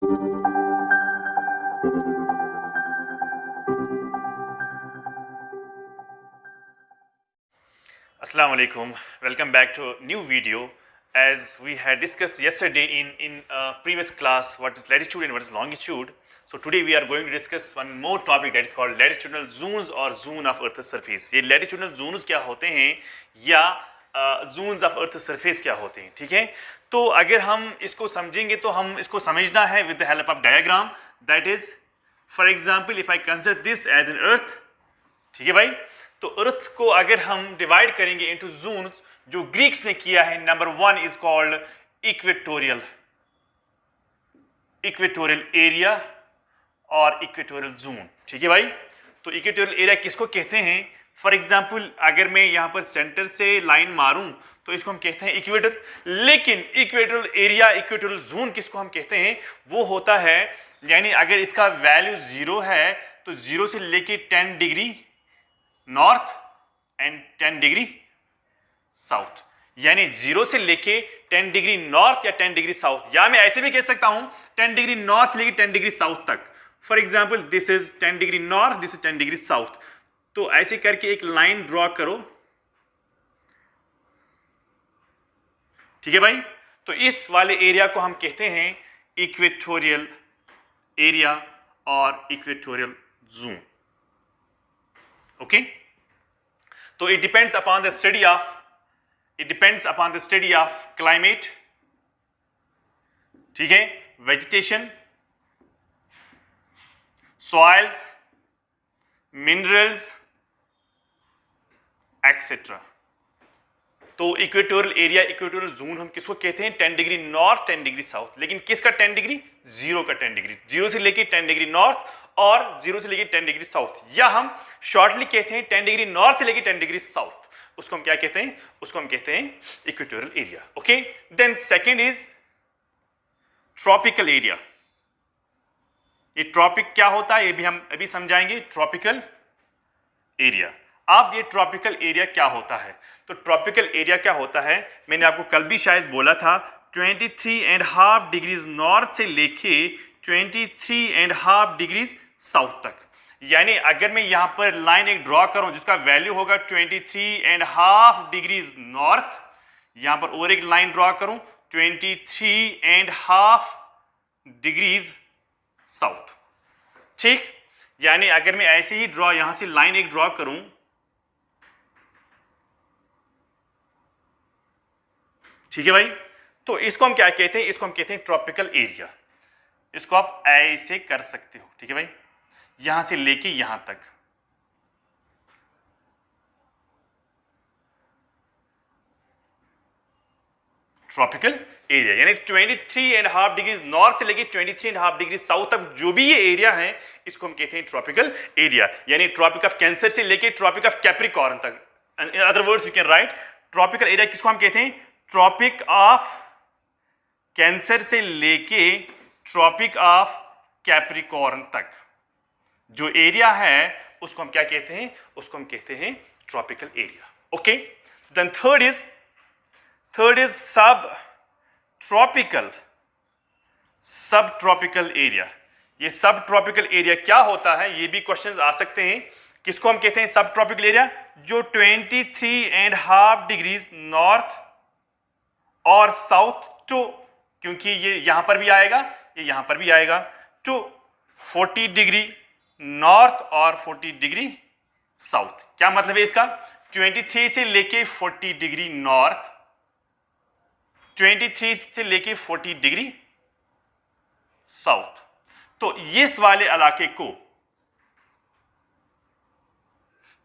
Assalamu alaikum. Welcome back to a new video. As we had discussed yesterday in previous class what is latitude and what is longitude. So today we are going to discuss one more topic that is called latitudinal zones or zone of earth surface. ये latitudinal zones क्या होते हैं या zones of earth surface क्या होते हैं, ठीक है। तो अगर हम इसको समझेंगे तो हम इसको समझना है with the help of diagram. That is, for example, if I consider this as an earth, ठीक है भाई, तो अर्थ को अगर हम डिवाइड करेंगे इनटू जोन्स, जो ग्रीक्स ने किया है, number 1 is called equatorial area और इक्वेटोरियल जोन, ठीक है भाई। तो इक्वेटोरियल एरिया किसको कहते हैं? फॉर एग्जांपल अगर मैं यहां पर सेंटर से लाइन मारूं तो इसको हम कहते हैं इक्वेटर। लेकिन इक्वेटोरियल एरिया, इक्वेटोरियल जोन किसको हम कहते हैं? वो होता है, यानी अगर इसका वैल्यू 0 है तो 0 से लेके 10 degree north and 10 degree south, यानी 0 से लेके 10 डिग्री नॉर्थ या 10 डिग्री साउथ, या मैं ऐसे भी कह सकता हूं 10 डिग्री नॉर्थ से लेके 10 डिग्री साउथ तक। For example this is 10 degree north, this is 10 degree south. तो ऐसे करके एक लाइन ड्रॉ करो, ठीक है भाई। तो इस वाले एरिया को हम कहते हैं इक्वेटोरियल एरिया और इक्वेटोरियल जोन, ओके। तो it depends upon the study of climate, ठीक है, vegetation, soils, minerals, etc. तो इक्वेटोरियल एरिया, इक्वेटोरियल जोन हम किसको कहते हैं? 10 डिग्री नॉर्थ, 10 डिग्री साउथ। लेकिन किसका 10 डिग्री? 0 का 10 डिग्री, 0 से लेके 10 डिग्री नॉर्थ और 0 से लेके 10 डिग्री साउथ, या हम शॉर्टली कहते हैं 10 डिग्री नॉर्थ से लेके 10 डिग्री साउथ। उसको हम क्या कहते हैं? उसको हम कहते हैं equatorial area, okay. Then second is tropical area. ये ट्रॉपिक क्या होता है ये भी हम अभी समझाएंगे। ट्रॉपिकल एरिया, अब ये ट्रॉपिकल एरिया क्या होता है? तो ट्रॉपिकल एरिया क्या होता है, मैंने आपको कल भी शायद बोला था, 23.5 डिग्रीज नॉर्थ से लेके 23.5 डिग्रीज साउथ तक। यानी अगर मैं यहां पर लाइन एक ड्रॉ करूं जिसका वैल्यू होगा 23.5 डिग्रीज नॉर्थ, यहां पर और एक लाइन ड्रॉ करूं 23.5 डिग्रीज साउथ, ठीक। यानी अगर मैं ऐसे ही यहां से लाइन एक ड्रॉ करूं, ठीक है भाई, तो इसको हम क्या कहते हैं? इसको हम कहते हैं ट्रॉपिकल एरिया। इसको आप ऐसे कर सकते हो, ठीक है भाई, यहां से लेके यहां तक। ट्रॉपिकल एरिया यानी 23.5 डिग्री नॉर्थ से लेके 23.5 डिग्री साउथ तक जो भी ये एरिया है, इसको हम कहते हैं ट्रॉपिकल एरिया। यानी ट्रॉपिक ऑफ कैंसर से लेके ट्रॉपिक ऑफ कैप्रिकॉर्न तक। In other words you can write tropical area किसको हम कहते हैं? ट्रॉपिक ऑफ कैंसर से लेके ट्रॉपिक ऑफ कैप्रिकॉर्न तक जो एरिया है उसको हम क्या कहते हैं? उसको हम कहते हैं tropical area, okay. Then third is sub tropical area. ये सब ट्रॉपिकल एरिया क्या होता है? ये भी क्वेश्चंस आ सकते हैं। किसको हम कहते हैं सब ट्रॉपिकल एरिया? जो 23.5 डिग्रीज नॉर्थ और साउथ टू, क्योंकि ये यहां पर भी आएगा, ये यहां पर भी आएगा, टू 40 डिग्री नॉर्थ और 40 डिग्री साउथ। क्या मतलब है इसका? 23 से लेके 40 डिग्री नॉर्थ, 23 से लेके 40 डिग्री साउथ। तो इस वाले इलाके को,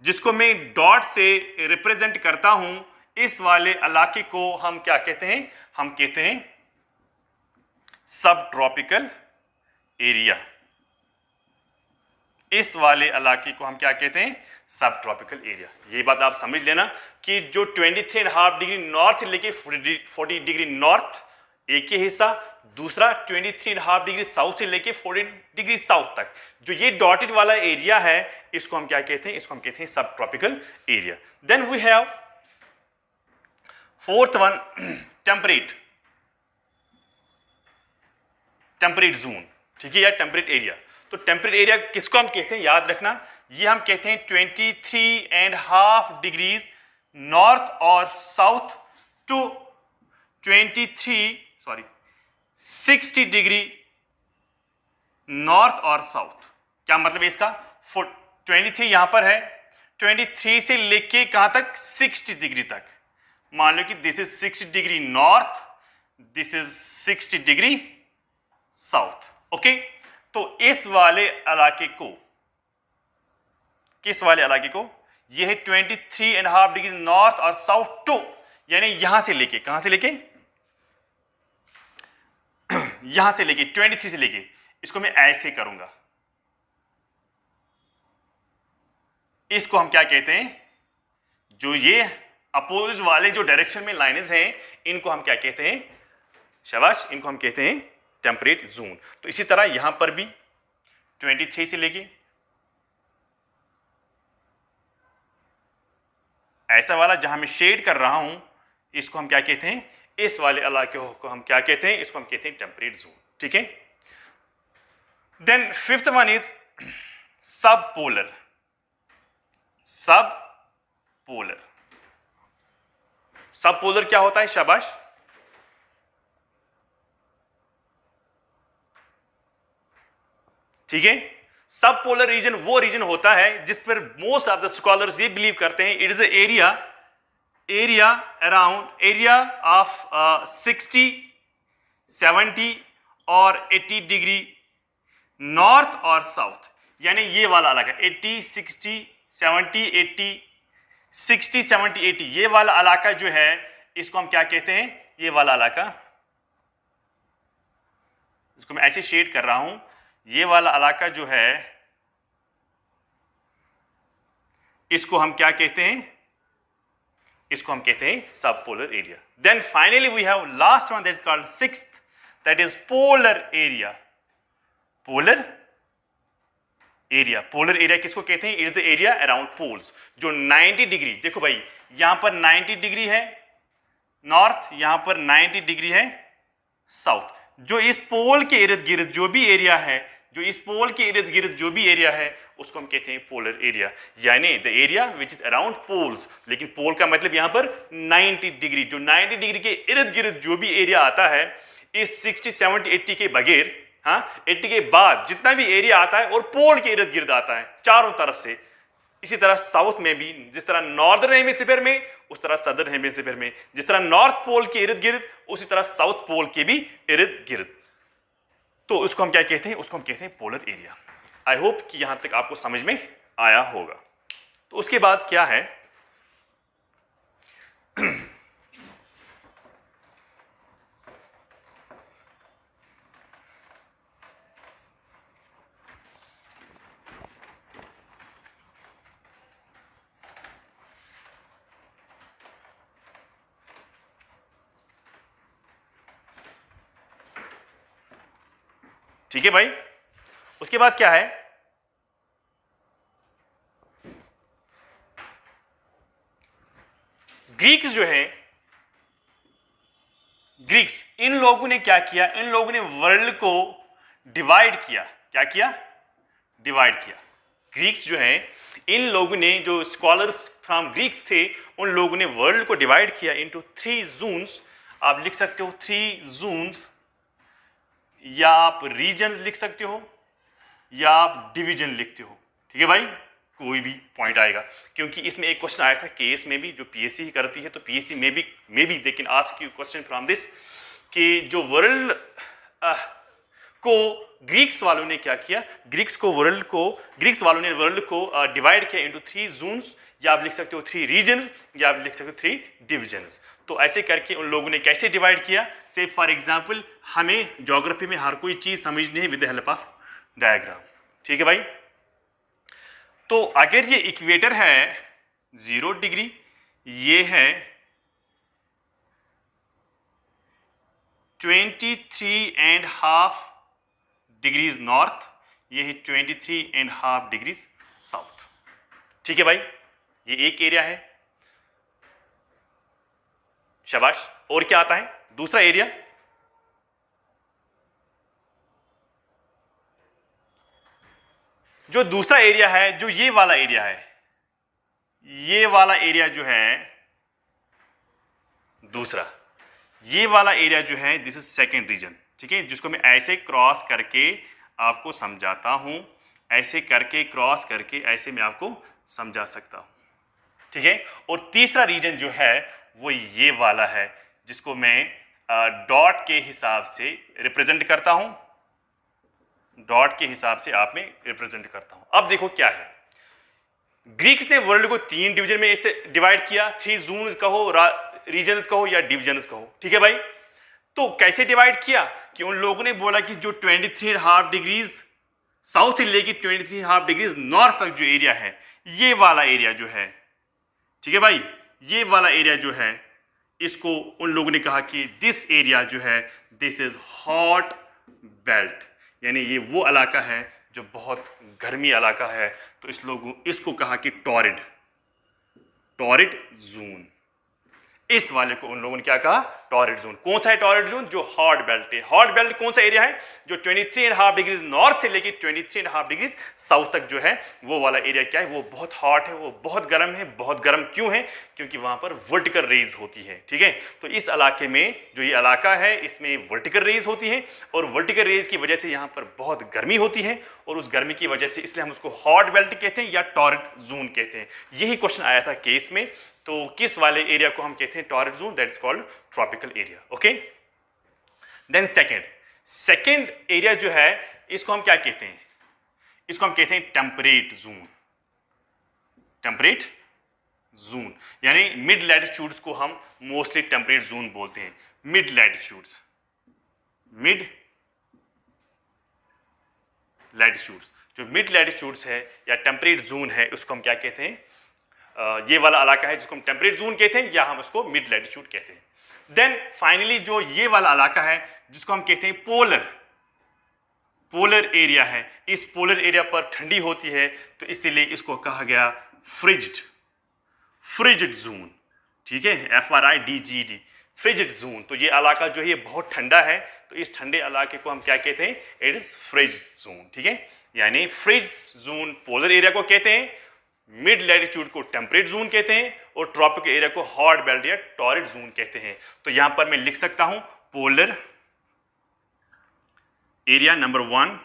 जिसको मैं डॉट से रिप्रेजेंट करता हूं, इस वाले इलाके को हम क्या कहते हैं? हम कहते हैं सब ट्रॉपिकल एरिया। इस वाले इलाके को हम क्या कहते हैं? Sub tropical area. ये बात आप समझ लेना कि जो 23.5 डिग्री नॉर्थ से लेके 40 डिग्री नॉर्थ एक ही हिस्सा, दूसरा 23.5 डिग्री साउथ से लेके 40 डिग्री साउथ तक जो ये डॉटेड वाला एरिया है, इसको हम क्या कहते हैं? इसको हम कहते हैं sub tropical area. Then we have fourth one, temperate. Temperate zone, ठीक है, या टेम्परेट एरिया। तो टेम्परेट एरिया किसको हम कहते हैं, याद रखना, ये हम कहते हैं 23.5 डिग्रीज नॉर्थ और साउथ टू 60 डिग्री नॉर्थ और साउथ। क्या मतलब है इसका, 23 यहां पर है, 23 से लेके कहां तक, 60 डिग्री तक। मान लो कि this is 60 degree north, this is 60 degree south, okay. तो इस वाले इलाके को, किस वाले इलाके को, यह है 23.5 डिग्री नॉर्थ और साउथ टू, यानी यहां से लेके, कहां से लेके, यहां से लेके 23 से लेके, इसको मैं ऐसे करूंगा, इसको हम क्या कहते हैं, जो ये अपोजिट वाले जो डायरेक्शन में लाइनेस हैं, इनको हम क्या कहते हैं, शाबाश, इनको हम कहते हैं टेम्परेट जोन। तो इसी तरह यहां पर भी 23 से लेके ऐसा वाला जहां मैं शेड कर रहा हूं, इसको हम क्या कहते हैं, इस वाले इलाके को हम क्या कहते हैं, इसको हम कहते हैं टेम्परेट जोन, ठीक है। देन फिफ्थ वन इज सब पोलर। सब पोलर, सब पोलर क्या होता है, शाबाश, ठीक है। सब पोलर रीजन वो रीजन होता है जिस पर मोस्ट ऑफ द स्कॉलर्स ये बिलीव करते हैं it is area around area of 60, 70 और 80 डिग्री नॉर्थ और साउथ, यानी ये वाला इलाका 80, 60, 70, 80, 60, 70, 80, ये वाला इलाका जो है, इसको हम क्या कहते हैं, ये वाला इलाका, इसको मैं ऐसे शेड कर रहा हूं, ये वाला इलाका जो है, इसको हम क्या कहते हैं, इसको हम कहते हैं sub polar area. Then finally we have last one that is called sixth, that is polar area. Polar area, polar area किसको कहते हैं, it is the area around poles, जो 90 डिग्री, देखो भाई यहां पर 90 डिग्री है नॉर्थ, यहां पर 90 डिग्री है साउथ, जो इस पोल के इर्द गिर्द जो भी एरिया है, जो इस पोल के इर्द गिर्द जो भी एरिया है, उसको हम कहते हैं पोलर एरिया, यानी the area which is around poles. लेकिन पोल का मतलब यहां पर 90 डिग्री, जो 90 डिग्री के इर्द गिर्द जो भी एरिया आता है, इस 60, 70, 80 के बगैर, हाँ 80 के बाद जितना भी एरिया आता है और पोल के इर्द गिर्द आता है चारों तरफ से। इसी तरह साउथ में भी, जिस तरह नॉर्दर्न हेमिस्फीयर में, उस तरह सदर्न हेमिस्फीयर में, जिस तरह नॉर्थ पोल के इर्द गिर्द, उसी तरह साउथ पोल के भी इर्द गिर्द। तो उसको हम क्या कहते हैं, उसको हम कहते हैं पोलर एरिया। आई होप कि यहां तक आपको समझ में आया होगा। तो उसके बाद क्या है, ठीक है भाई, उसके बाद क्या है, ग्रीक्स जो है, ग्रीक्स, इन लोगों ने क्या किया, इन लोगों ने वर्ल्ड को डिवाइड किया। क्या किया, डिवाइड किया। ग्रीक्स जो है, इन लोगों ने, जो स्कॉलर्स फ्रॉम ग्रीक्स थे, उन लोगों ने वर्ल्ड को डिवाइड किया इनटू 3 जोन्स। आप लिख सकते हो 3 जोन्स, या आप रीजन्स लिख सकते हो, या आप डिवीजन लिखते हो, ठीक है भाई, कोई भी पॉइंट आएगा। क्योंकि इसमें एक क्वेश्चन आया था केएस में भी, जो पीएससी ही करती है, तो पीएससी में भी they can ask you question from this, कि जो वर्ल्ड को ग्रीक्स वालों ने क्या किया, ग्रीक्स वालों ने वर्ल्ड को डिवाइड किया इनटू 3 जोन्स, या आप लिख सकते हो 3 रीजन्स, या आप लिख सकते हो 3 डिविजन्स। तो ऐसे करके उन लोगों ने कैसे डिवाइड किया, से फॉर एग्जांपल हमें ज्योग्राफी में हर कोई चीज समझनी है with the help of diagram, ठीक है भाई। तो अगर ये इक्वेटर है 0 डिग्री, ये है 23.5 डिग्रीज नॉर्थ, ये है 23.5 डिग्रीज साउथ, ठीक है भाई, ये एक एरिया है, शाबाश। और क्या आता है दूसरा एरिया, जो दूसरा एरिया है, जो ये वाला एरिया है, ये वाला एरिया जो है दूसरा, ये वाला एरिया जो है दिस इज सेकेंड रीजन, ठीक है, जिसको मैं ऐसे क्रॉस करके आपको समझाता हूं, ऐसे करके क्रॉस करके ऐसे मैं आपको समझा सकता हूं, ठीक है। और तीसरा रीजन जो है वो ये वाला है, जिसको मैं डॉट के हिसाब से रिप्रेजेंट करता हूं, डॉट के हिसाब से आप में रिप्रेजेंट करता हूं। अब देखो क्या है, ग्रीक्स ने वर्ल्ड को 3 डिवीजन में इससे डिवाइड किया, 3 जोन्स कहो, रीजन्स कहो या डिवीजन्स कहो, ठीक है भाई। तो कैसे डिवाइड किया कि उन लोगों ने बोला कि जो 23.5 डिग्रीज साउथ से लेके 23.5 डिग्रीज नॉर्थ तक जो एरिया है, ये वाला एरिया जो है, ठीक है भाई, ये वाला एरिया जो है, इसको उन लोगों ने कहा कि दिस एरिया जो है दिस इज हॉट बेल्ट, यानी ये वो इलाका है जो बहुत गर्मी इलाका है। तो इसको कहा कि टॉरिड, टॉरिड जोन। इस वाले को उन लोगों ने क्या कहा, टॉरिड जोन। कौन सा है टॉरिड जोन, जो हॉट बेल्ट है। हॉट बेल्ट कौन सा एरिया है, जो 23.5 डिग्रीज नॉर्थ से लेके 23.5 डिग्रीज साउथ तक जो है वो वाला एरिया क्या है, वो बहुत हॉट है, वो बहुत गर्म है। बहुत गर्म क्यों है, क्योंकि वहां पर वर्टिकल रेज होती है, ठीक है। तो इस इलाके में जो ये इलाका है इसमें वर्टिकल रेज होती है, और वर्टिकल रेज की वजह से यहाँ पर बहुत गर्मी होती है, और उस गर्मी की वजह से इसलिए हम उसको हॉट बेल्ट कहते हैं या टॉरिड जोन कहते हैं। यही क्वेश्चन आया था केस में। तो किस वाले एरिया को हम कहते हैं torrid zone, that is called tropical area, okay. Then second area जो है इसको हम क्या कहते हैं, इसको हम कहते हैं टेम्परेट जोन। टेम्परेट जोन यानी मिड लैटिट्यूड्स को हम मोस्टली टेम्परेट जोन बोलते हैं। मिड लैटिट्यूड्स, मिड लैटिट्यूड्स, जो मिड लैटिट्यूड्स है या टेम्परेट जोन है, उसको हम क्या कहते हैं, ये वाला इलाका है जिसको हम टेम्परेट जोन कहते हैं, या हम उसको मिड लैटिट्यूड कहते हैं। देन फाइनली जो ये वाला इलाका है जिसको हम कहते हैं पोलर, पोलर एरिया है। इस पोलर एरिया पर ठंडी होती है, तो इसीलिए इसको कहा गया फ्रिज्ड, फ्रिज्ड जोन, ठीक है, FRIDGD, फ्रिज्ड जोन। तो ये इलाका जो है ये बहुत ठंडा है, तो इस ठंडे इलाके को हम क्या कहते हैं, इट इज फ्रिज्ड जोन, ठीक है। यानी फ्रिज्ड जोन पोलर एरिया को कहते हैं, मिड लैटिट्यूड को टेम्परेट जोन कहते हैं, और ट्रॉपिकल एरिया को हॉट बेल्ट या टॉरिड जोन कहते हैं। तो यहां पर मैं लिख सकता हूं polar area number 1,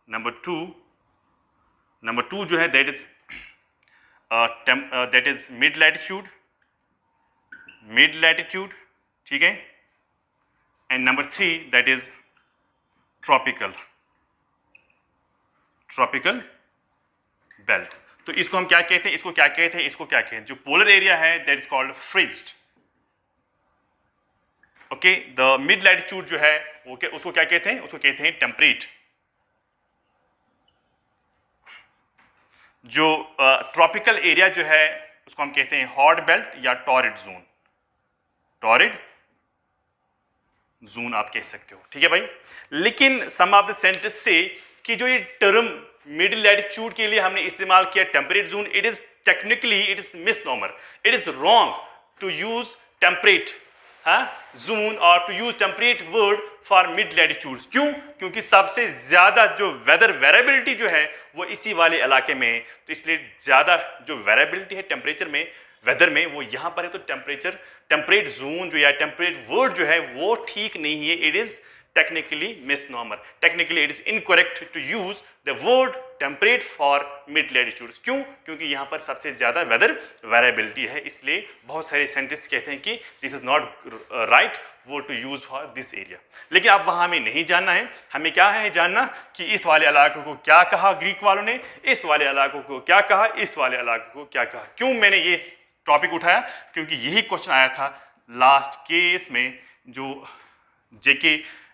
number two जो है दैट इज मिड लैटिट्यूड, ठीक है, and number 3 that is tropical belt. तो इसको हम क्या कहते हैं, इसको क्या कहते हैं, इसको क्या कहते हैं, जो पोलर एरिया है that is called frigid, okay. The mid latitude जो है ओके, उसको क्या कहते हैं, उसको कहते हैं टेम्परेट। जो ट्रॉपिकल एरिया जो है उसको हम कहते हैं हॉट बेल्ट या टॉरिड जोन, टॉरिड जोन आप कह सकते हो, ठीक है भाई। लेकिन सम ऑफ द सेंटेंस से कि जो ये टर्म मिडिल लैटिट्यूड के लिए हमने इस्तेमाल किया temperate zone, it is technically it is misnomer, it is wrong to use temperate zone और to use temperate word for mid latitudes. क्यों, क्योंकि सबसे ज्यादा जो वेदर वेरिएबिलिटी जो है वो इसी वाले इलाके में है, तो इसलिए ज्यादा जो वेरिएबिलिटी है टेम्परेचर में, वेदर में, वो यहां पर है। तो टेम्परेट जोन जो या टेम्परेट वर्ड जो है वो ठीक नहीं है, it is technically misnomer, technically it is incorrect to use the word temperate for mid latitudes। क्यों, क्योंकि यहाँ पर सबसे ज्यादा वेदर वेरिएबिलिटी है, इसलिए बहुत सारे साइंटिस्ट कहते हैं कि this is not right word to use for this area. लेकिन अब वहाँ हमें नहीं जानना है, हमें क्या है जानना कि इस वाले इलाकों को क्या कहा ग्रीक वालों ने, इस वाले इलाकों को क्या कहा, इस वाले इलाकों को क्या कहा। क्यों मैंने ये टॉपिक उठाया, क्योंकि यही क्वेश्चन आया था लास्ट केस में, जो जेके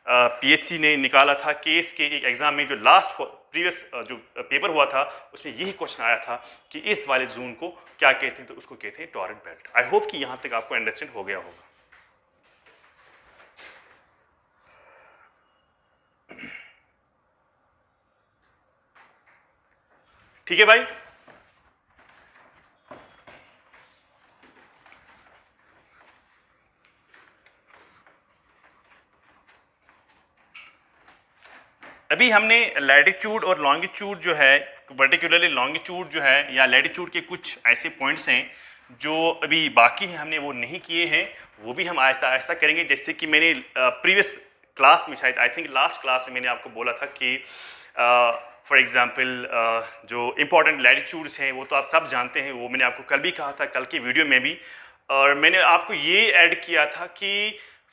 PSC ने निकाला था केस के एक एग्जाम में, जो लास्ट प्रीवियस जो पेपर हुआ था उसमें यही क्वेश्चन आया था कि इस वाले जोन को क्या कहते हैं, तो उसको कहते हैं टॉरिड बेल्ट। आई होप कि यहां तक आपको अंडरस्टैंड हो गया होगा। ठीक है भाई, भी हमने लैटिट्यूड और लॉन्गिट्यूड जो है, पर्टिकुलरली लॉन्गिट्यूड जो है या लैटिट्यूड के कुछ ऐसे पॉइंट्स हैं जो अभी बाकी हैं, हमने वो नहीं किए हैं, वो भी हम आहिस्ता आहिस्ता करेंगे। जैसे कि मैंने प्रीवियस क्लास में, शायद आई थिंक लास्ट क्लास में मैंने आपको बोला था कि फॉर एग्जांपल जो इम्पोर्टेंट लैटिट्यूड्स हैं वो तो आप सब जानते हैं, वो मैंने आपको कल भी कहा था, कल की वीडियो में भी। और मैंने आपको ये ऐड किया था कि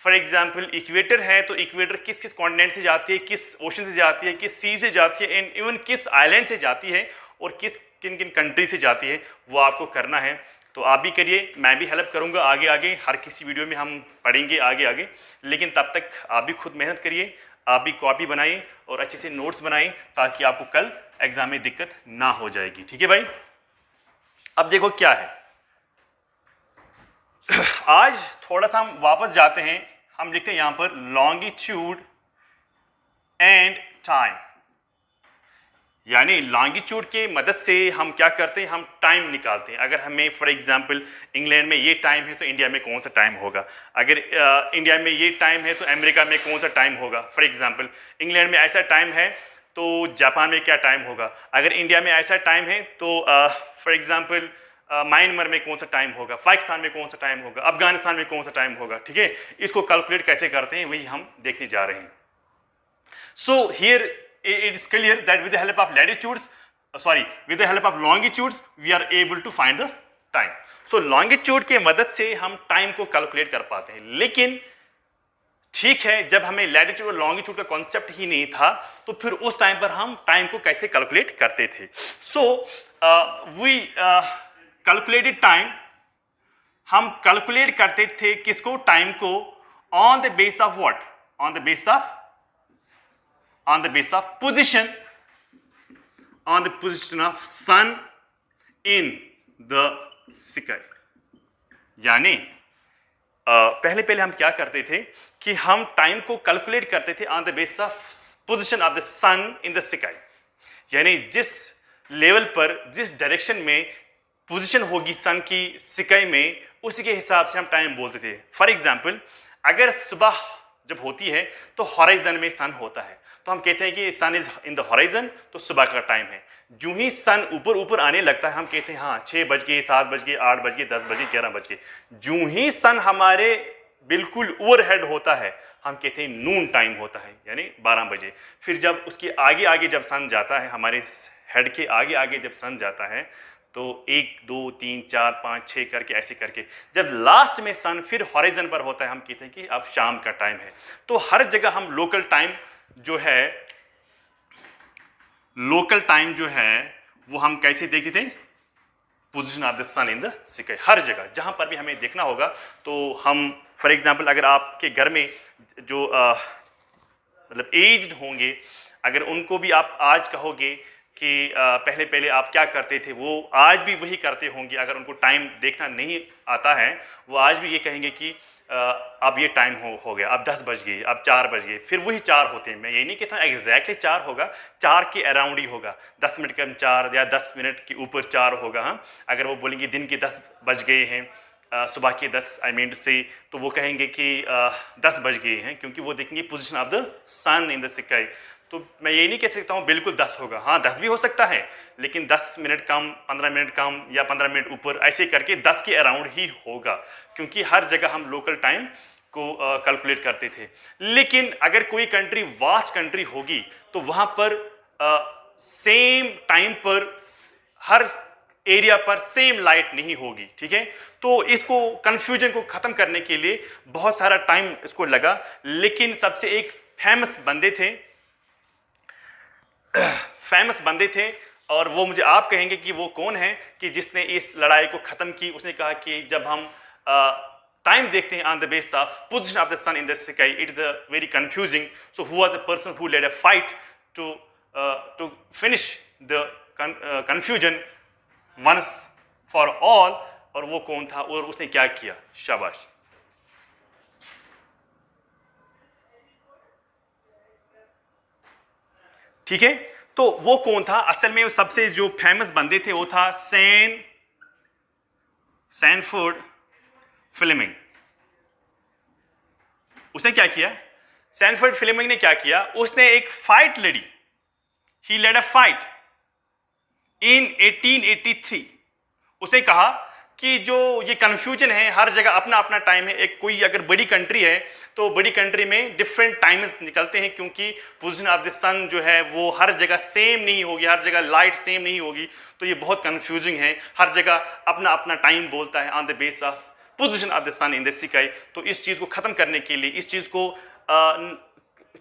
फॉर एग्जांपल इक्वेटर है तो इक्वेटर किस किस कॉन्टिनेंट से जाती है, किस ओशन से जाती है, किस सी से जाती है, एंड इवन किस आइलैंड से जाती है और किन किन कंट्री से जाती है, वो आपको करना है। तो आप भी करिए, मैं भी हेल्प करूंगा आगे आगे, हर किसी वीडियो में हम पढ़ेंगे आगे आगे। लेकिन तब तक आप भी खुद मेहनत करिए, आप भी कॉपी बनाइए और अच्छे से नोट्स बनाइए ताकि आपको कल एग्जाम में दिक्कत ना हो जाएगी। ठीक है भाई। अब देखो क्या है, आज थोड़ा सा हम वापस जाते हैं, हम लिखते हैं यहां पर लॉन्गिट्यूड एंड टाइम, यानी लॉन्गिट्यूड के मदद से हम क्या करते हैं, हम टाइम निकालते हैं। अगर हमें फॉर एग्जांपल इंग्लैंड में ये टाइम है तो इंडिया में कौन सा टाइम होगा, अगर इंडिया में ये टाइम है तो अमेरिका में कौन सा टाइम होगा, फॉर एग्जांपल इंग्लैंड में ऐसा टाइम है तो जापान में क्या टाइम होगा, अगर इंडिया में ऐसा टाइम है तो फॉर एग्जांपल म्यांमार में कौन सा टाइम होगा, पाकिस्तान में कौन सा टाइम होगा, अफगानिस्तान में कौन सा टाइम होगा। ठीक है, इसको कैलकुलेट कैसे करते हैं वही हम देखने जा रहे हैं। So here it is clear that with the help of latitudes, with the help of longitudes we are able to find the time. So longitude के मदद से हम टाइम को कैलकुलेट कर पाते हैं। लेकिन ठीक है, जब हमें लैटिट्यूड और लॉन्गिट्यूड का कॉन्सेप्ट ही नहीं था तो फिर उस टाइम पर हम टाइम को कैसे कैलकुलेट करते थे। सो वी कैलकुलेटेड टाइम, हम कैलकुलेट करते थे किसको, टाइम को, on the base of what, on the basis of position of sun in the sky। यानी पहले हम क्या करते थे कि हम टाइम को कैलकुलेट करते थे on the basis of position of the sun in the sky, यानी जिस लेवल पर, जिस डायरेक्शन में पोजीशन होगी सन की स्काई में, उसी के हिसाब से हम टाइम बोलते थे। फॉर एग्जांपल अगर सुबह जब होती है तो हॉराइजन में सन होता है तो हम कहते हैं कि सन इज इन द हॉराइजन, तो सुबह का टाइम है। जो ही सन ऊपर आने लगता है हम कहते हैं हाँ 6 बज गए, 7 बज गए, 8 बज गए, 10 बज गए, 11 बज गए। जो ही सन हमारे बिल्कुल ओवरहेड होता है हम कहते हैं नून टाइम होता है, यानी 12 बजे। फिर जब उसके आगे जब सन जाता है, हमारे हेड के आगे जब सन जाता है तो 1 2 3 4 5 6 करके ऐसे करके जब लास्ट में सन फिर हॉराइजन पर होता है हम कहते हैं कि अब शाम का टाइम है। तो हर जगह हम लोकल टाइम जो है वो हम कैसे देखते थे, position of the sun in the sky. हर जगह जहां पर भी हमें देखना होगा तो हम फॉर एग्जांपल अगर आपके घर में जो मतलब एज्ड होंगे, अगर उनको भी आप आज कहोगे कि पहले आप क्या करते थे, वो आज भी वही करते होंगे। अगर उनको टाइम देखना नहीं आता है वो आज भी ये कहेंगे कि अब ये टाइम हो गया, अब 10 बज गए, अब 4 बज गए, फिर वही 4 होते हैं। मैं ये नहीं कहता एग्जैक्टली 4 होगा, 4 के अराउंड ही होगा, 10 मिनट कम 4 या 10 मिनट के ऊपर 4 होगा। हाँ, अगर वो बोलेंगे दिन के 10 बज गए हैं, सुबह के 10 आई मीन से, तो वो कहेंगे कि 10 बज गए हैं, क्योंकि वो देखेंगे position of the sun in the sky. तो मैं ये नहीं कह सकता हूँ बिल्कुल 10 होगा, हाँ 10 भी हो सकता है, लेकिन 10 मिनट कम, 15 मिनट कम या 15 मिनट ऊपर, ऐसे करके 10 के अराउंड ही होगा, क्योंकि हर जगह हम लोकल टाइम को कैलकुलेट करते थे। लेकिन अगर कोई कंट्री वास्ट कंट्री होगी तो वहाँ पर सेम टाइम पर हर एरिया पर सेम लाइट नहीं होगी। ठीक है, तो इसको कंफ्यूजन को ख़त्म करने के लिए बहुत सारा टाइम इसको लगा, लेकिन सबसे एक फेमस बंदे थे और वो मुझे आप कहेंगे कि वो कौन है कि जिसने इस लड़ाई को ख़त्म की। उसने कहा कि जब हम टाइम देखते हैं on the base of position of the sun in the sky, it is a very confusing. So who was a person who led a fight to finish the confusion once for all, और वो कौन था और उसने क्या किया। शाबाश। ठीक है, तो वो कौन था असल में, सबसे जो फेमस बंदे थे वो था सैनफोर्ड फ्लेमिंग। उसने क्या किया, सैनफोर्ड फ्लेमिंग ने क्या किया, उसने एक फाइट लड़ी ही लेड अ फाइट इन 1883। उसने कहा कि जो ये कन्फ्यूजन है, हर जगह अपना अपना टाइम है। एक कोई अगर बड़ी कंट्री है तो बड़ी कंट्री में डिफरेंट टाइम्स निकलते हैं, क्योंकि पोजीशन ऑफ द सन जो है वो हर जगह सेम नहीं होगी, हर जगह लाइट सेम नहीं होगी। तो ये बहुत कन्फ्यूजिंग है, हर जगह अपना अपना टाइम बोलता है on the base of position of the sun in the sky. तो इस चीज़ को ख़त्म करने के लिए, इस चीज़ को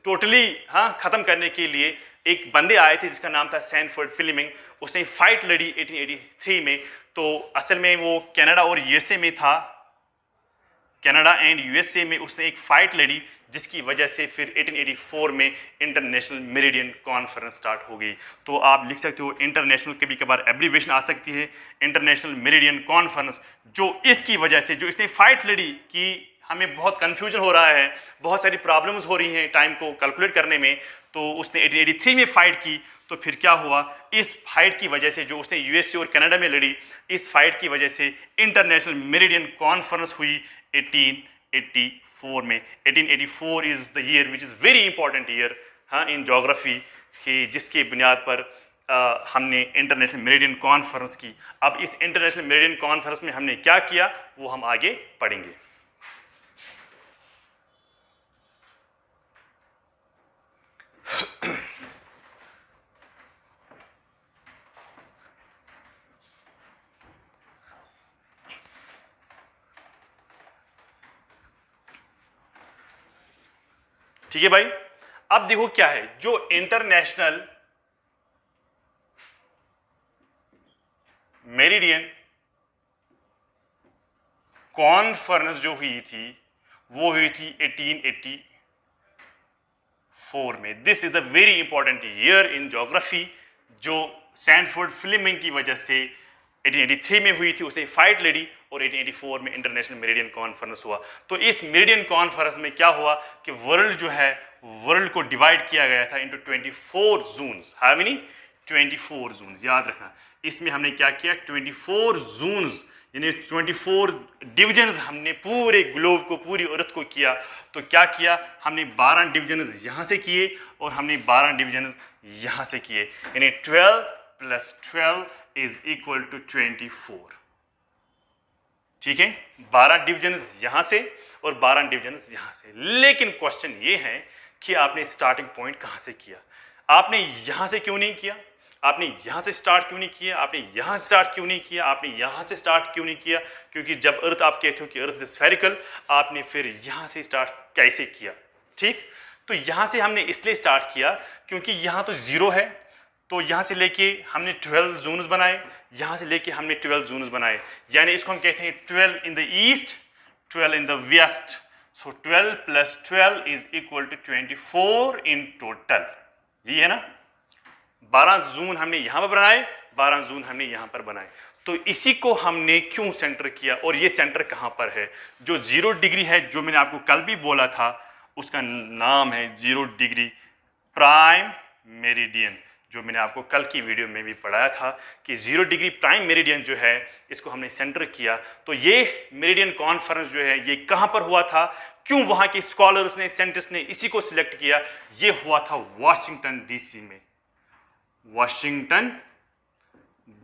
टोटली ख़त्म करने के लिए एक बंदे आए थे जिसका नाम था सैनफोर्ड फ्लेमिंग। उसने फाइट लड़ी 1883 में। तो असल में वो कनाडा और यूएसए में था, कनाडा एंड यूएसए में उसने एक फाइट लड़ी, जिसकी वजह से फिर 1884 में इंटरनेशनल मेरिडियन कॉन्फ्रेंस स्टार्ट हो गई। तो आप लिख सकते हो इंटरनेशनल, कभी कभार एब्रीवेशन आ सकती है, इंटरनेशनल मेरिडियन कॉन्फ्रेंस। जो इसकी वजह से, जो इसने फाइट लड़ी कि हमें बहुत कन्फ्यूजन हो रहा है, बहुत सारी प्रॉब्लम्स हो रही हैं टाइम को कैलकुलेट करने में, तो उसने 1883 में फाइट की। तो फिर क्या हुआ, इस फाइट की वजह से, जो उसने यूएसए और कनाडा में लड़ी, इस फाइट की वजह से इंटरनेशनल मेरिडियन कॉन्फ्रेंस हुई 1884 में। 1884 is the year which is very important year in geography, कि जिसके बुनियाद पर हमने इंटरनेशनल मेरिडियन कॉन्फ्रेंस की। अब इस इंटरनेशनल मेरिडियन कॉन्फ्रेंस में हमने क्या किया वो हम आगे पढ़ेंगे। ठीक है भाई, अब देखो क्या है, जो इंटरनेशनल मेरिडियन कॉन्फ्रेंस जो हुई थी वो हुई थी 1884 में। This is the very important year in geography, जो सैनफोर्ड फ्लेमिंग की वजह से 1883 में हुई थी, उसे फाइट लड़ी और 1884 में इंटरनेशनल मेरिडियन कॉन्फ्रेंस हुआ। तो इस मेरिडियन कॉन्फ्रेंस में क्या हुआ कि वर्ल्ड जो है, वर्ल्ड को डिवाइड किया गया था into 24 zones. How many? 24 zones, याद रखना। इसमें हमने क्या किया, 24 जोन्स यानी 24 डिविजन्स हमने पूरे ग्लोब को, पूरी अर्थ को किया। तो क्या किया हमने, 12 डिविजन्स यहाँ से किए और हमने 12 डिविजन्स यहाँ से किए, यानी 12 + 12 इज इक्वल टू 24। ठीक है, 12 डिविजन्स यहाँ से और 12 डिविजन्स यहाँ से। लेकिन क्वेश्चन ये है कि आपने स्टार्टिंग पॉइंट कहाँ से किया? आपने यहाँ से क्यों नहीं किया? आपने यहाँ से स्टार्ट क्यों नहीं किया? आपने यहाँ से स्टार्ट क्यों नहीं किया? आपने यहाँ से स्टार्ट क्यों नहीं किया? क्योंकि जब अर्थ आप कहते हो कि अर्थ इज स्फेरिकल, आपने फिर यहाँ से स्टार्ट कैसे किया? ठीक, तो यहाँ से हमने इसलिए स्टार्ट किया क्योंकि यहाँ तो 0 है, तो यहाँ से लेके हमने 12 जोन्स बनाए, यहाँ से लेके हमने 12 जोन्स बनाए, यानी इसको हम कहते हैं 12 in the east, 12 in the west. So 12 + 12 is equal to 24 in total. ये है ना, 12 जोन हमने यहाँ पर बनाए, 12 जोन हमने यहाँ पर बनाए। तो इसी को हमने क्यों सेंटर किया, और ये सेंटर कहाँ पर है? जो 0 डिग्री है, जो मैंने आपको कल भी बोला था, उसका नाम है 0 डिग्री प्राइम मेरिडियन, जो मैंने आपको कल की वीडियो में भी पढ़ाया था कि 0 डिग्री प्राइम मेरिडियन जो है, इसको हमने सेंटर किया। तो ये मेरिडियन कॉन्फ्रेंस जो है, ये कहाँ पर हुआ था, क्यों वहाँ के स्कॉलर्स ने, साइंटिस्ट ने इसी को सिलेक्ट किया? ये हुआ था वाशिंगटन डीसी में, वाशिंगटन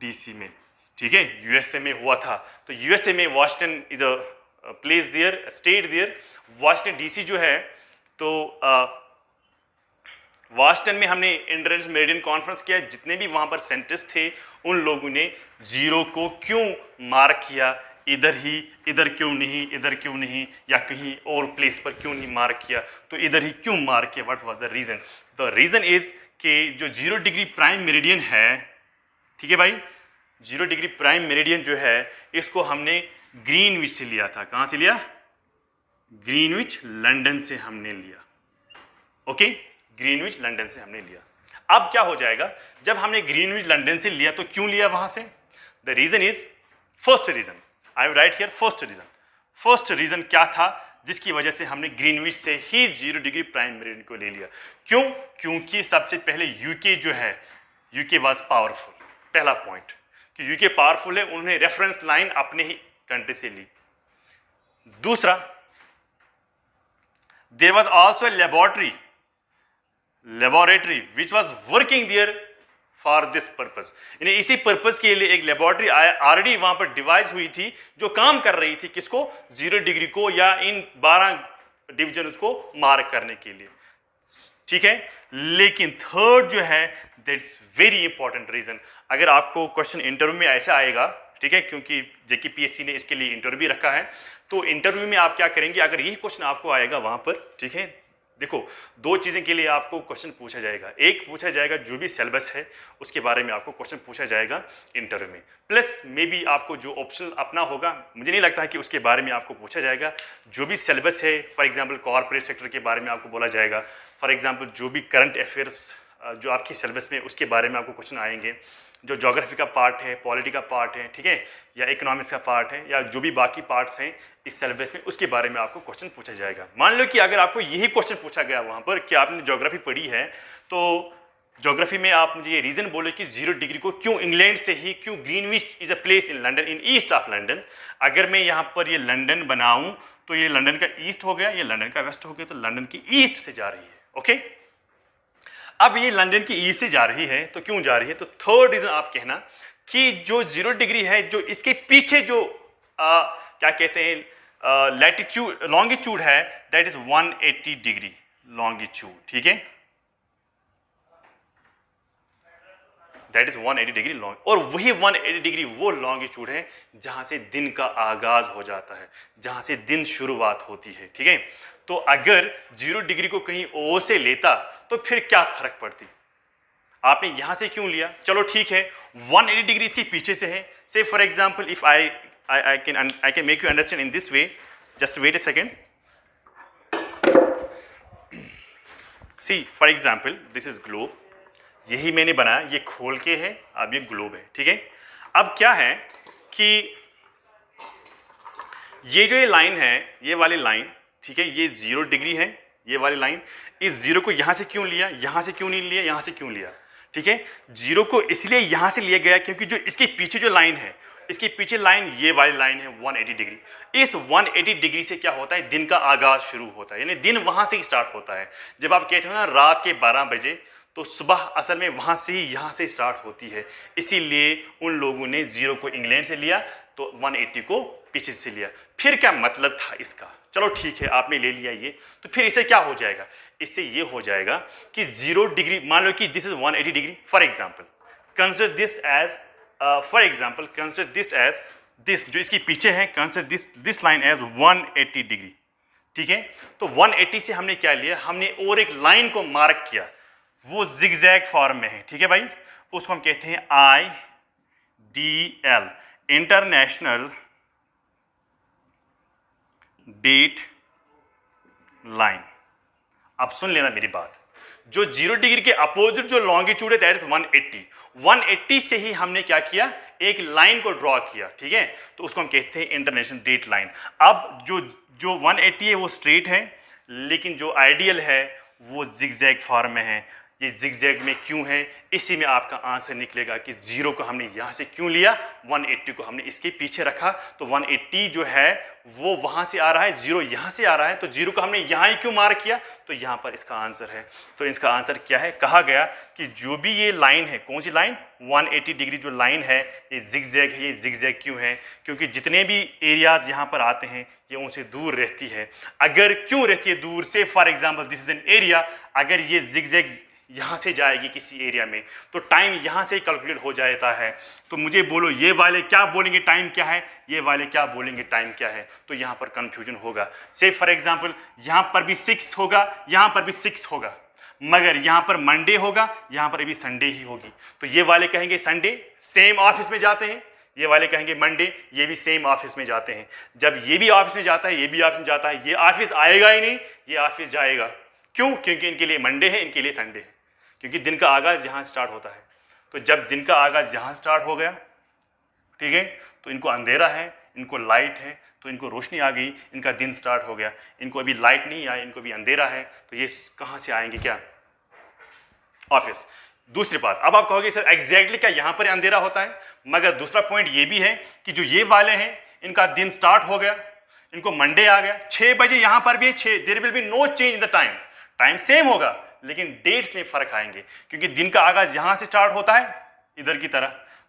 डीसी में। ठीक है, यूएसए में हुआ था। तो यूएसए में Washington is a place there, state there. Washington DC जो है, तो वाशिंगटन में हमने इंटरनेशनल मेरिडियन कॉन्फ्रेंस किया। जितने भी वहाँ पर साइंटिस्ट थे, उन लोगों ने 0 को क्यों मार्क किया, इधर ही, इधर क्यों नहीं, इधर क्यों नहीं, या कहीं और प्लेस पर क्यों नहीं मार्क किया, तो इधर ही क्यों मार्क किया? What was the reason? The reason is कि जो 0 डिग्री प्राइम मेरिडियन है, ठीक है भाई, 0 डिग्री प्राइम मेरिडियन जो है, इसको हमने ग्रीनविच से लिया था। कहाँ से लिया? ग्रीनविच लंदन से हमने लिया। ओके, ग्रीनविच लंदन से हमने लिया। अब क्या हो जाएगा, जब हमने ग्रीनविच लंदन से लिया तो क्यों लिया वहां से? The reason is, first reason I will write here, first reason. First reason क्या था जिसकी वजह से हमने ग्रीनविच से ही 0 डिग्री प्राइम मेरिडियन को ले लिया? क्यों? क्योंकि सबसे पहले यूके जो है, यूके वाज पावरफुल। पहला पॉइंट कि यूके पावरफुल है, उन्होंने रेफरेंस लाइन अपने ही कंट्री से ली। दूसरा, there was also a laboratory which was working there for this purpose, यानी इसी पर्पज के लिए एक लेबोरेटरी ऑलरेडी वहां पर डिवाइस हुई थी जो काम कर रही थी किसको, 0 डिग्री को या इन 12 डिवीजन को मार्क करने के लिए, ठीक है। लेकिन थर्ड जो है दैट्स वेरी इंपॉर्टेंट रीजन, अगर आपको क्वेश्चन इंटरव्यू में ऐसा आएगा, ठीक है, क्योंकि जेके पीएससी ने इसके लिए इंटरव्यू भी रखा है, तो इंटरव्यू में आप क्या करेंगे, अगर यही क्वेश्चन आपको आएगा वहां पर, ठीक है, देखो 2 चीजें के लिए आपको क्वेश्चन पूछा जाएगा, एक पूछा जाएगा जो भी सिलेबस है उसके बारे में आपको क्वेश्चन पूछा जाएगा इंटरव्यू में, प्लस मे बी आपको जो ऑप्शनल अपना होगा, मुझे नहीं लगता है कि उसके बारे में आपको पूछा जाएगा, जो भी सिलेबस है, फॉर एग्जांपल कॉर्पोरेट सेक्टर के बारे में आपको बोला जाएगा, फॉर एग्जांपल जो भी करंट अफेयर्स जो आपके सिलेबस में उसके बारे में आपको क्वेश्चन आएंगे, जो ज्योग्राफी का पार्ट है, पॉलिटी का पार्ट है, ठीक है, या इकोनॉमिक्स का पार्ट है, या जो भी बाकी पार्ट्स हैं इस सिलेबस में उसके बारे में आपको क्वेश्चन पूछा जाएगा। मान लो कि अगर आपको यही क्वेश्चन पूछा गया वहाँ पर कि आपने ज्योग्राफी पढ़ी है, तो ज्योग्राफी में आप मुझे ये रीज़न बोले कि 0 डिग्री को क्यों इंग्लैंड से ही, क्यों Greenwich is a place in London, in east of London, अगर मैं यहाँ पर ये लंदन बनाऊँ तो ये लंदन का ईस्ट हो गया, ये लंदन का वेस्ट हो गया, तो लंदन की ईस्ट से जा रही है, ओके। अब ये लंदन की ईस्ट से जा रही है तो क्यों जा रही है, तो थर्ड रीजन आप कहना कि जो 0 डिग्री है, जो इसके पीछे जो क्या कहते हैं लैटिट्यूड लॉन्गिट्यूड है, दैट इज 180 डिग्री लॉन्गिट्यूड, ठीक है, दैट इज 180 डिग्री लॉन्ग, और वही 180 डिग्री वो लॉन्गिट्यूड है जहां से दिन का आगाज हो जाता है, जहां से दिन शुरुआत होती है, ठीक है। तो अगर 0 डिग्री को कहीं और से लेता तो फिर क्या फर्क पड़ती, आपने यहां से क्यों लिया, चलो ठीक है 180 डिग्री इसके पीछे से है, say for example if I can make you understand in this way, just wait a second, see for example this is globe, यही मैंने बनाया, ये खोल के है, अब ये ग्लोब है, ठीक है। अब क्या है कि ये जो ये लाइन है, ये वाली लाइन, ठीक है, ये 0 डिग्री है, ये वाली लाइन, इस 0 को यहां से क्यों लिया, यहां से क्यों नहीं लिया, यहां से क्यों लिया, ठीक है। 0 को इसलिए यहां से लिया गया क्योंकि जो इसके पीछे जो लाइन है, इसके पीछे लाइन, ये वाली लाइन है 180 डिग्री, इस 180 डिग्री से क्या होता है, दिन का आगाज शुरू होता है, यानी दिन वहां से स्टार्ट होता है। जब आप कहते हो ना रात के 12 बजे, तो सुबह असल में वहां से ही यहाँ से स्टार्ट होती है, इसीलिए उन लोगों ने 0 को इंग्लैंड से लिया तो 180 को पीछे से लिया। फिर क्या मतलब था इसका, चलो ठीक है आपने ले लिया ये, तो फिर इससे क्या हो जाएगा, इससे ये हो जाएगा कि 0 डिग्री, मान लो कि this is 180 degree, for example consider this as, for example consider this as, this जो इसके पीछे है, consider this line as 180 degree, ठीक है। तो 180 से हमने क्या लिया, हमने और एक लाइन को मार्क किया, वो जिगजैग फॉर्म में है, ठीक है भाई, उसको हम कहते हैं IDL, इंटरनेशनल डेट लाइन। अब सुन लेना मेरी बात, जो 0 डिग्री के अपोजिट जो लॉन्गिट्यूड है दैट इज 180, 180 से ही हमने क्या किया, एक लाइन को ड्रॉ किया, ठीक है, तो उसको हम कहते हैं इंटरनेशनल डेट लाइन। अब जो 180 है वो स्ट्रेट है, लेकिन जो आइडियल है वो जिगजैग फॉर्म में है। ये जिगजैग में क्यों है, इसी में आपका आंसर निकलेगा कि 0 को हमने यहाँ से क्यों लिया, 180 को हमने इसके पीछे रखा, तो 180 जो है वो वहाँ से आ रहा है, 0 यहाँ से आ रहा है, तो 0 को हमने यहाँ ही क्यों मार्क किया, तो यहाँ पर इसका आंसर है। तो इसका आंसर क्या है, कहा गया कि जो भी ये लाइन है, कौन सी लाइन, 180 डिग्री जो लाइन है ये जिगजैग है। ये जिगजैग क्यों है, क्योंकि जितने भी एरियाज यहाँ पर आते हैं ये उनसे दूर रहती है। अगर क्यों रहती है दूर से, for example this is an area, अगर ये जिगजैग यहाँ से जाएगी किसी एरिया में तो टाइम यहाँ से कैलकुलेट हो जाता है। तो मुझे बोलो ये वाले क्या बोलेंगे टाइम क्या है, ये वाले क्या बोलेंगे टाइम क्या है, तो यहाँ पर कंफ्यूजन होगा। से फॉर एग्जांपल यहाँ पर भी 6 होगा, यहाँ पर भी 6 होगा, मगर यहाँ पर मंडे होगा, यहाँ पर भी संडे ही होगी। तो ये वाले कहेंगे संडे, सेम ऑफिस में जाते हैं, ये वाले कहेंगे मंडे, ये भी सेम ऑफिस में जाते हैं। जब ये भी ऑफिस में जाता है, ये भी ऑफिस में जाता है, ये ऑफिस आएगा ही नहीं, ये ऑफिस जाएगा। क्यों, क्योंकि इनके लिए मंडे है, इनके लिए संडे है, क्योंकि दिन का आगाज यहाँ स्टार्ट होता है। तो जब दिन का आगाज यहाँ स्टार्ट हो गया, ठीक है, तो इनको अंधेरा है, इनको लाइट है, तो इनको रोशनी आ गई, इनका दिन स्टार्ट हो गया। इनको अभी लाइट नहीं आई, इनको भी अंधेरा है, तो ये कहाँ से आएंगे, क्या, ऑफिस। दूसरी बात, अब आप कहोगे सर एग्जैक्टली क्या यहाँ पर अंधेरा होता है, मगर दूसरा पॉइंट ये भी है कि जो ये वाले हैं इनका दिन स्टार्ट हो गया, इनको मंडे आ गया, 6 बजे यहाँ पर भी है 6, there will be no change in the time, time same होगा, लेकिन डेट्स में फर्क आएंगे, क्योंकि दिन का आगाज यहां से स्टार्ट होता है इधर की तरह,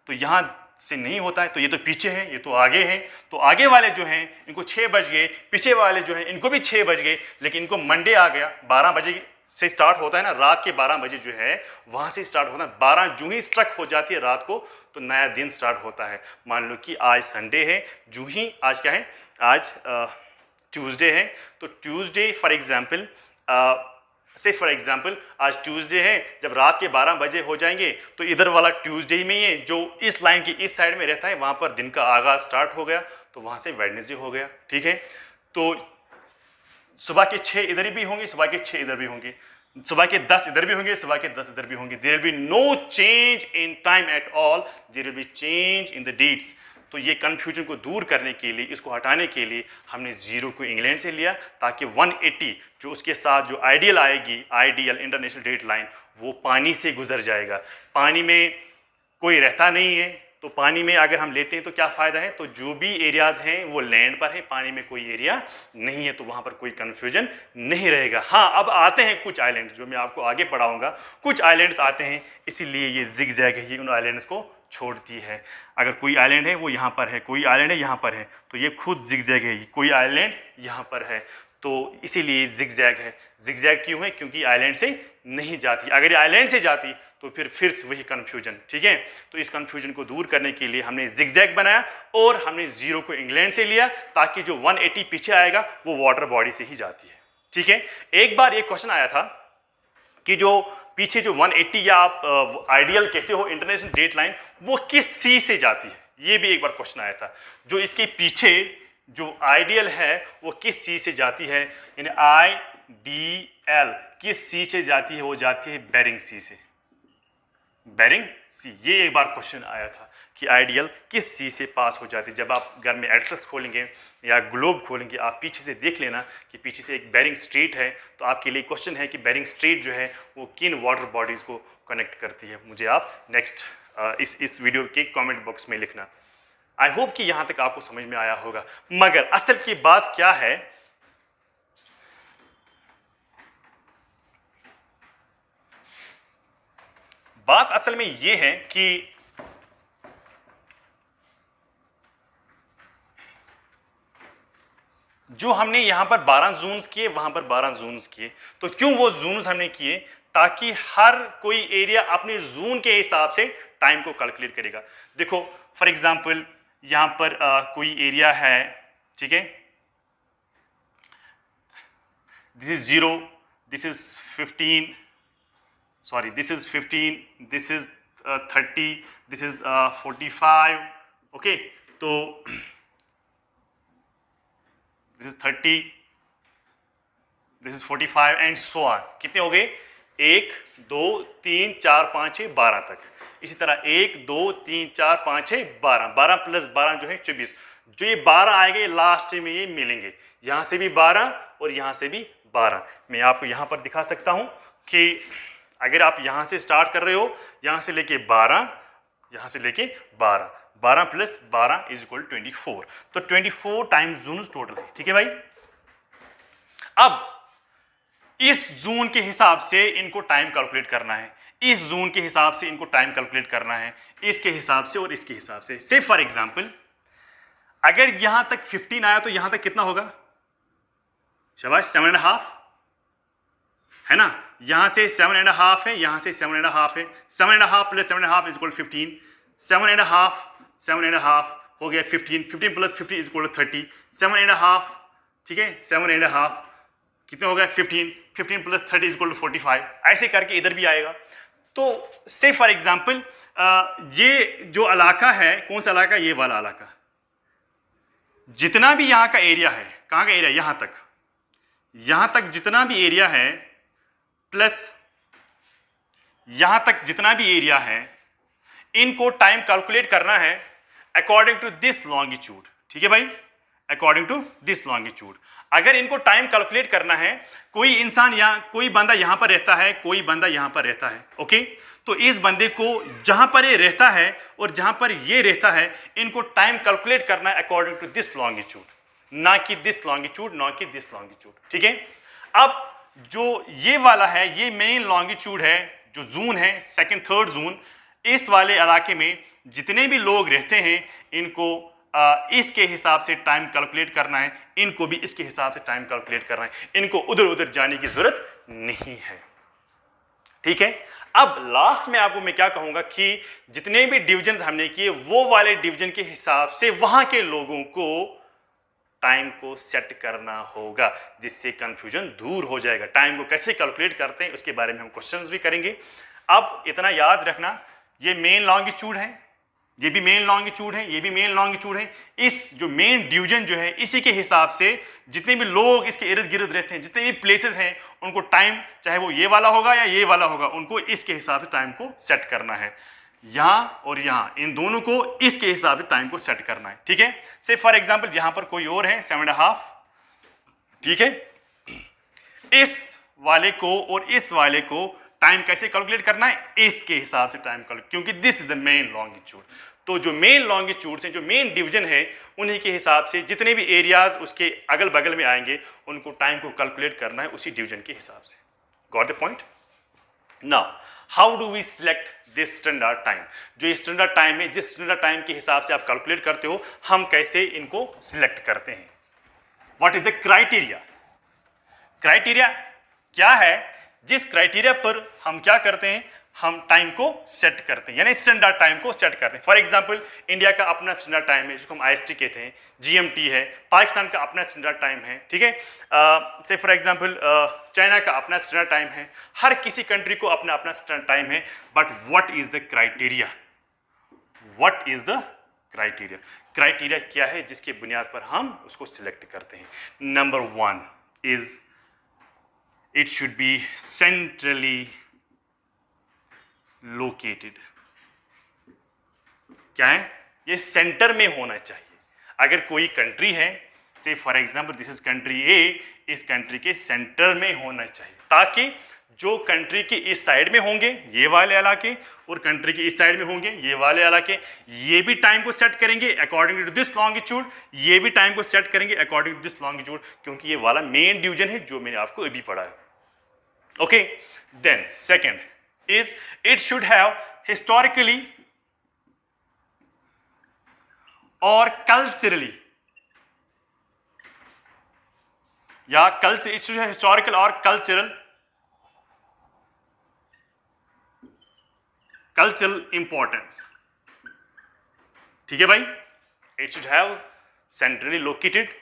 तो यहां से नहीं होता है, तो ये तो पीछे है, ये तो आगे है, तो आगे वाले जो हैं इनको 6 बज गए, पीछे वाले जो हैं इनको भी 6 बज गए, लेकिन इनको मंडे आ गया, 12 बजे से स्टार्ट होता है ना, रात के 12 बजे जो है वहां से स्टार्ट होता है, 12 जूं ही स्ट्रक हो जाती है रात को, तो नया दिन स्टार्ट होता है। मान लो कि आज संडे है, जूं ही आज क्या है, आज ट्यूसडे है, तो ट्यूसडे फॉर एग्जाम्पल आज ट्यूसडे है, जब रात के 12 बजे हो जाएंगे तो इधर वाला ट्यूसडे में ही है, जो इस लाइन की इस साइड में रहता है वहां पर दिन का आगाज स्टार्ट हो गया, तो वहां से वेडनेसडे हो गया। ठीक है, तो सुबह के 6 इधर भी होंगे, सुबह के 6 इधर भी होंगे, सुबह के 10 इधर भी होंगे, सुबह के 10 इधर भी होंगे। There will be no change in time at all, there will be change in the dates. तो ये कंफ्यूजन को दूर करने के लिए, इसको हटाने के लिए हमने 0 को इंग्लैंड से लिया, ताकि 180 जो उसके साथ जो आइडियल आएगी, आइडियल इंटरनेशनल डेट लाइन, वो पानी से गुजर जाएगा। पानी में कोई रहता नहीं है, तो पानी में अगर हम लेते हैं तो क्या फ़ायदा है, तो जो भी एरियाज़ हैं वो लैंड पर है, पानी में कोई एरिया नहीं है, तो वहाँ पर कोई कन्फ्यूजन नहीं रहेगा। हाँ, अब आते हैं कुछ आइलैंड जो मैं आपको आगे पढ़ाऊँगा, कुछ आइलैंड्स आते हैं, इसीलिए ये जिग-जैग है, ये उन आइलैंड्स को छोड़ती है। अगर कोई आइलैंड है वो यहाँ पर है, कोई आइलैंड है यहाँ पर है, तो ये खुद जिग-जैग है, कोई आइलैंड यहाँ पर है, तो इसीलिए जिग-जैग है। जिग-जैग क्यों है, क्योंकि आइलैंड से नहीं जाती। अगर ये आइलैंड से जाती तो फिर से वही कन्फ्यूजन। ठीक है, तो इस कन्फ्यूजन को दूर करने के लिए हमने जिग-जैग बनाया और हमने 0 को इंग्लैंड से लिया, ताकि जो 180 पीछे आएगा वो वाटर बॉडी से ही जाती है। ठीक है, एक बार एक क्वेश्चन आया था कि जो पीछे जो 180 या आप आइडियल कहते हो इंटरनेशनल डेट लाइन, वो किस सी से जाती है, ये भी एक बार क्वेश्चन आया था। जो इसके पीछे जो आइडियल है वो किस सी से जाती है, यानी IDL किस सी से जाती है, वो जाती है बेरिंग सी से, बेरिंग सी। ये एक बार क्वेश्चन आया था कि आइडियल किस सी से पास हो जाती है। जब आप घर में एटलस खोलेंगे या ग्लोब खोलेंगे, आप पीछे से देख लेना कि पीछे से एक बेरिंग स्ट्रेट है, तो आपके लिए क्वेश्चन है कि बेरिंग स्ट्रेट जो है वो किन वाटर बॉडीज को कनेक्ट करती है। मुझे आप नेक्स्ट इस वीडियो के कमेंट बॉक्स में लिखना। आई होप कि यहाँ तक आपको समझ में आया होगा। मगर असल की बात क्या है, बात असल में ये है कि जो हमने यहां पर 12 जोन्स किए, वहां पर 12 जोन्स किए, तो क्यों वो जोन्स हमने किए, ताकि हर कोई एरिया अपने जोन के हिसाब से टाइम को कैलकुलेट करेगा। देखो फॉर एग्जांपल यहां पर कोई एरिया है, ठीक है, this is 0, this is 15, sorry this is 15, this is 30, this is 45, okay, तो this is 30, this is 45 and so on. कितने हो गए, 1 2 3 4 5 6 12 तक। इसी तरह 1 2 3 4 5 6 12, 12 प्लस 12 जो है 24। जो ये 12 आएंगे लास्ट में ये मिलेंगे, यहां से भी 12 और यहां से भी 12। मैं आपको यहां पर दिखा सकता हूं कि अगर आप यहां से स्टार्ट कर रहे हो, यहां से लेके 12, यहां से लेके 12, 12 प्लस 12 इज इक्वल 24, तो 24 टाइम्स जोन्स टोटल है। ठीक है भाई, अब इस जोन के हिसाब से इनको टाइम कैलकुलेट करना है, इस जोन के हिसाब से इनको टाइम कैलकुलेट करना है, इसके हिसाब से और इसके हिसाब से। से फॉर एग्जांपल अगर यहां तक 15 आया तो यहां तक कितना होगा, शाबाश, 7.5 है ना, यहां से 7.5 है, यहां से 7.5 है, 7.5 प्लस 7.5 इज इक्वल 15, 7.5 हो गया 15, 15 प्लस 50 इज इक्वल 30, 7.5, ठीक है, 7.5 कितने हो गए 15, 15 प्लस 30 इज इक्वल 45। ऐसे करके इधर भी आएगा। तो से फॉर एग्जांपल ये जो इलाका है, कौन सा इलाका, ये वाला इलाका, जितना भी यहाँ का एरिया है, कहाँ का एरिया, यहाँ तक जितना भी एरिया है, प्लस यहां तक जितना भी एरिया है, इनको टाइम कैलकुलेट करना है अकॉर्डिंग टू दिस लॉन्गिट्यूड। ठीक है भाई, अकॉर्डिंग टू दिस लॉन्गिट्यूड। अगर इनको टाइम कैलकुलेट करना है, कोई इंसान यहाँ, कोई बंदा यहां पर रहता है, कोई बंदा यहां पर रहता है, ओके, तो इस बंदे को जहां पर ये रहता है और जहां पर ये रहता है, इनको टाइम कैलकुलेट करना है अकॉर्डिंग टू दिस लॉन्गिट्यूड, ना कि दिस लॉन्गिट्यूड, ना कि दिस लॉन्गिट्यूड। ठीक है, अब जो ये वाला है ये मेन लॉन्गिट्यूड है, जो जून है सेकंड थर्ड जून, इस वाले इलाके में जितने भी लोग रहते हैं इनको इसके हिसाब से टाइम कैलकुलेट करना है, इनको भी इसके हिसाब से टाइम कैलकुलेट करना है, इनको उधर उधर जाने की जरूरत नहीं है। ठीक है, अब लास्ट में आपको मैं क्या कहूंगा कि जितने भी डिवीजन हमने किए वो वाले डिवीजन के हिसाब से वहां के लोगों को टाइम को सेट करना होगा, जिससे कंफ्यूजन दूर हो जाएगा। टाइम को कैसे कैलकुलेट करते हैं उसके बारे में हम क्वेश्चंस भी करेंगे। अब इतना याद रखना, ये मेन लॉन्गिट्यूड है, ये भी मेन लॉन्गिट्यूड है, ये भी मेन लॉन्गिट्यूड है। इस जो मेन डिवीजन जो है इसी के हिसाब से जितने भी लोग इसके इर्द गिर्द रहते हैं, जितने भी प्लेसेस हैं, उनको टाइम चाहे वो ये वाला होगा या ये वाला होगा, उनको इसके हिसाब से टाइम को सेट करना है। यहां और यहां इन दोनों को इसके हिसाब से टाइम को सेट करना है। ठीक है, से फॉर एग्जांपल यहां पर कोई और है 7.5, ठीक है, इस वाले को और इस वाले को टाइम कैसे कैलकुलेट करना है, इसके हिसाब से टाइम कैलकुलेट, क्योंकि this is the main longitude. तो जो मेन लॉन्गिट्यूड से जो मेन डिवीजन है उन्हीं के हिसाब से जितने भी एरियाज उसके अगल बगल में आएंगे उनको टाइम को कैलकुलेट करना है उसी डिवीजन के हिसाब से। Got the point? Now how do we select this standard time? जो स्टैंडर्ड टाइम है, जिस स्टैंडर्ड टाइम के हिसाब से आप कैलकुलेट करते हो, हम कैसे इनको सिलेक्ट करते हैं? What is the criteria? Criteria क्या है जिस क्राइटेरिया पर हम क्या करते हैं, हम टाइम को सेट करते हैं, यानी स्टैंडर्ड टाइम को सेट करते हैं। फॉर एग्जांपल इंडिया का अपना स्टैंडर्ड टाइम है जिसको हम IST कहते हैं, GMT है, पाकिस्तान का अपना स्टैंडर्ड टाइम है, ठीक है, से फॉर एग्जांपल चाइना का अपना स्टैंडर्ड टाइम है, हर किसी कंट्री को अपना अपना स्टैंडर्ड टाइम है। But what is the criteria? What is the criteria? Criteria क्या है जिसके बुनियाद पर हम उसको सिलेक्ट करते हैं? Number 1 is it should be centrally located। क्या है? ये सेंटर में होना चाहिए। अगर कोई कंट्री है, say for example this is country A, इस कंट्री के सेंटर में होना चाहिए, ताकि जो कंट्री के इस साइड में होंगे ये वाले इलाके और कंट्री के इस साइड में होंगे ये वाले इलाके, ये भी टाइम को सेट करेंगे अकॉर्डिंग टू दिस लॉन्गिट्यूड, ये भी टाइम को सेट करेंगे अकॉर्डिंग टू दिस लॉन्गिट्यूड, क्योंकि ये वाला मेन डिवीजन है जो मैंने आपको अभी पढ़ा है। Okay, then second is it should have historically or culturally, या culture, it should have historical or cultural importance। ठीक है भाई, it should have centrally located,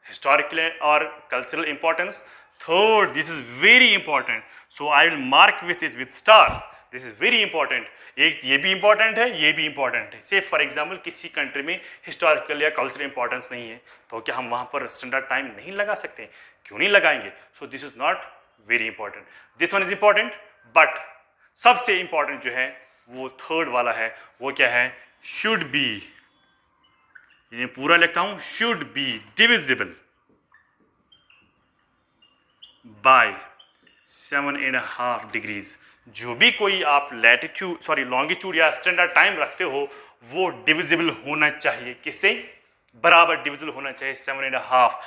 historical or cultural importance। Third, this is very important, so I will mark with it with stars। This is very important। एक ये भी important है, ये भी important है। Say for example किसी country में historical या cultural importance नहीं है, तो क्या हम वहाँ पर standard time नहीं लगा सकते? क्यों नहीं लगाएंगे? So this is not very important। This one is important, but सबसे important जो है वो third वाला है। वो क्या है? Should be, ये पूरा लिखता हूँ, should be divisible by 7.5 degrees. जो भी कोई आप लॉन्गिट्यूड या स्टैंडर्ड टाइम रखते हो वो डिविजिबल होना चाहिए। किससे? बराबर डिविजिबल होना चाहिए 7.5।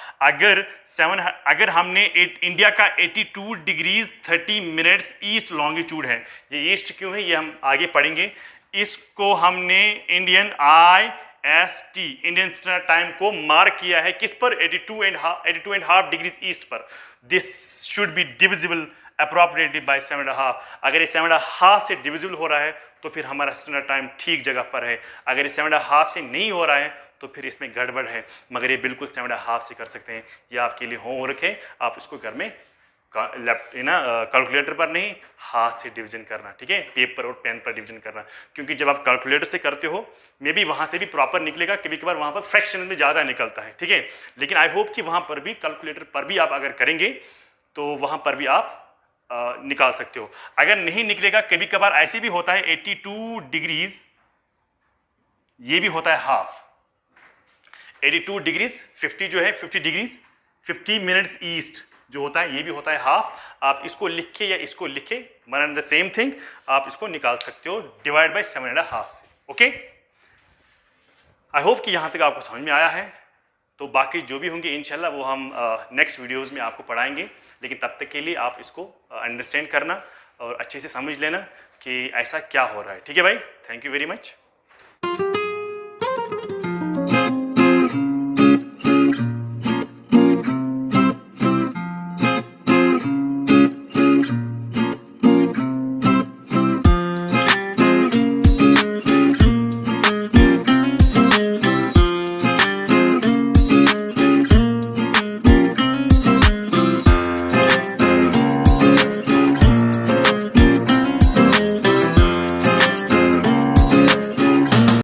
अगर हमने इंडिया का 82 डिग्रीज 30 मिनट्स ईस्ट लॉन्गिट्यूड है, ये ईस्ट क्यों है ये हम आगे पढ़ेंगे। इसको हमने Indian IST Indian standard time को मार्क किया है किस पर? 82.5 डिग्रीज ईस्ट पर। This should be divisible appropriately by 7.5। अगर ये 7.5 से डिविजिबल हो रहा है तो फिर हमारा स्टैंडर्ड टाइम ठीक जगह पर है। अगर ये 7.5 से नहीं हो रहा है तो फिर इसमें गड़बड़ है, मगर ये बिल्कुल 7.5 से कर सकते हैं। ये आपके लिए होमवर्क है, आप इसको घर में कैलकुलेटर पर नहीं, हाथ से डिवीजन करना, ठीक है, पेपर और पेन पर डिवीजन करना। क्योंकि जब आप कैलकुलेटर से करते हो मे बी वहाँ से भी प्रॉपर निकलेगा, कभी कभार वहाँ पर फ्रैक्शन में ज़्यादा निकलता है, ठीक है, लेकिन आई होप कि वहाँ पर भी कैलकुलेटर पर भी आप अगर करेंगे तो वहाँ पर भी आप निकाल सकते हो। अगर नहीं निकलेगा, कभी कभार ऐसे भी होता है 82 डिग्रीज, ये भी होता है हाफ, 82 डिग्रीज 50 जो है 50 डिग्रीज 50 मिनट्स ईस्ट जो होता है, ये भी होता है हाफ। आप इसको लिखे या इसको लिखे, वन द सेम थिंग, आप इसको निकाल सकते हो डिवाइड बाय 7.5 से। ओके, आई होप कि यहां तक आपको समझ में आया है। तो बाकी जो भी होंगे इंशाल्लाह वो हम नेक्स्ट वीडियोस में आपको पढ़ाएंगे, लेकिन तब तक के लिए आप इसको अंडरस्टैंड करना और अच्छे से समझ लेना कि ऐसा क्या हो रहा है। ठीक है भाई, थैंक यू वेरी मच।